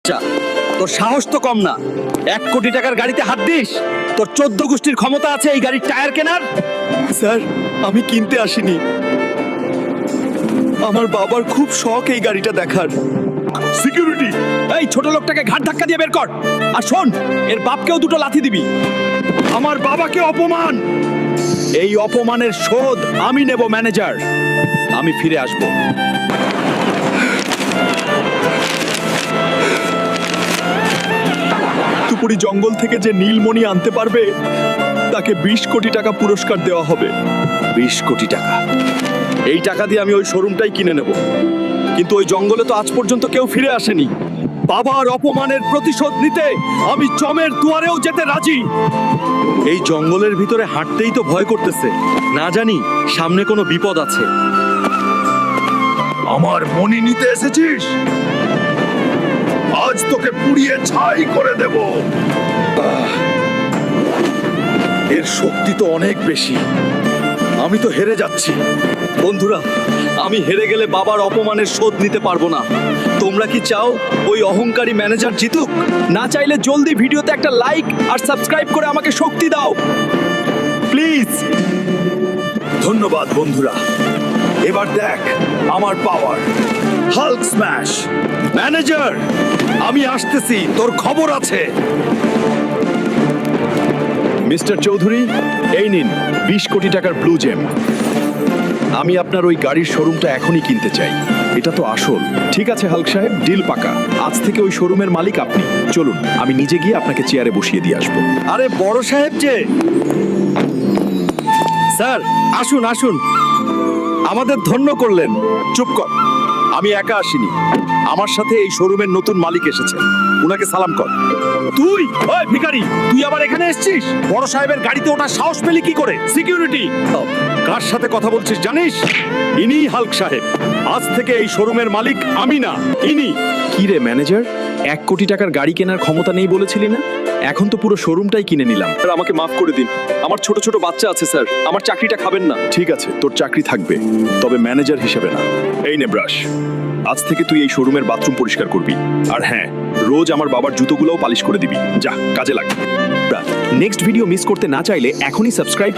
বাচ্চা, তোর সাহস তো কম না। 1 কোটি টাকার গাড়িতে হাত দিস? তোর 14 গোষ্ঠীর ক্ষমতা আছে এই গাড়ির টায়ার কেনার? স্যার, আমি কিনতে আসিনি। আমার বাবার খুব শখ এই গাড়িটা দেখার। সিকিউরিটি, এই ছোট লোকটাকে ঘাট ধাক্কা দিয়ে বের কর। আর শোন, এর বাপকেও দুটো লাথি দিবি। আমার বাবাকে অপমান, এই অপমানের শোধ আমি নেব ম্যানেজার। আমি ফিরে আসব। তুপুরি জঙ্গল থেকে যে নীলমণি আনতে পারবে তাকে 20 কোটি টাকা পুরস্কার দেওয়া হবে। 20 কোটি টাকা? এই টাকা দিয়ে আমি ওই শোরুমটাই কিনে নেব। কিন্তু ওই জঙ্গলে তো আজ পর্যন্ত কেউ ফিরে আসেনি। বাবার অপমানের প্রতিশোধ নিতে আমি জমের দুয়ারেও যেতে রাজি। এই জঙ্গলের ভিতরে হাঁটতেই তো ভয় করতেছে, না জানি সামনে কোনো বিপদ আছে। আমার মনি নিতে এসেছিস? আজ তোকে পুড়িয়ে ছাই করে দেব। এর শক্তি তো অনেক বেশি। আমি তো হেরে যাচ্ছি। বন্ধুরা, আমি হেরে গেলে বাবার অপমানের শোধ নিতে পারবো না। তোমরা কি চাও ওই অহংকারী ম্যানেজার জিতুক? না চাইলে জলদি ভিডিওতে একটা লাইক আর সাবস্ক্রাইব করে আমাকে শক্তি দাও প্লিজ। ধন্যবাদ বন্ধুরা। এবার দেখ আমার পাওয়ার। Hulk smash. ম্যানেজার, আমি আসতেছি, তোর খবর আছে। মিস্টার চৌধুরী, এই নিন 20 কোটি টাকার ব্লু জেম। আমি আপনার ওই গাড়ির শোরুমটা এখনই কিনতে চাই। এটা তো আসল। ঠিক আছে হাল্ক সাহেব, ডিল পাকা। আজ থেকে ওই শোরুমের মালিক আপনি। চলুন, আমি নিজে গিয়ে আপনাকে চেয়ারে বসিয়ে দিয়ে আসবো। আরে বড় সাহেব যে। স্যার, আসুন আসুন, আমাদের ধন্য করলেন। চুপ কর, আমি একা আসিনি, আমার সাথে এই শোরুমের নতুন মালিক এসেছে। উনাকে সালাম কর। তুই, ওই ভিখারি, তুই আবার এখানে এসেছিস? বড় সাহেবের গাড়িতে ওঠার সাহস পেলি কি করে? সিকিউরিটি, কার সাথে কথা বলছিস জানিস? ইনি হাল্ক সাহেব। আজ থেকে এই শোরুমের মালিক আমি না, ইনি। কি রে ম্যানেজার, 1 কোটি টাকার গাড়ি কেনার ক্ষমতা নেই বলেছিলি না? এখন তো পুরো শোরুমটাই কিনে নিলাম। স্যার, আমাকে মাফ করে দিন। আমার ছোট ছোট বাচ্চা আছে স্যার, আমার চাকরিটা খাবেন না। ঠিক আছে, তোর চাকরি থাকবে, তবে ম্যানেজার হিসেবে না। এই নে ব্রাশ। আজ থেকে তুই এই শোরুমের বাথরুম পরিষ্কার করবি। আর হ্যাঁ, রোজ আমার বাবার জুতোগুলোও পালিশ করে দিবি। যা, কাজে লাগ। নেক্সট ভিডিও মিস করতে না চাইলে এখনই সাবস্ক্রাইব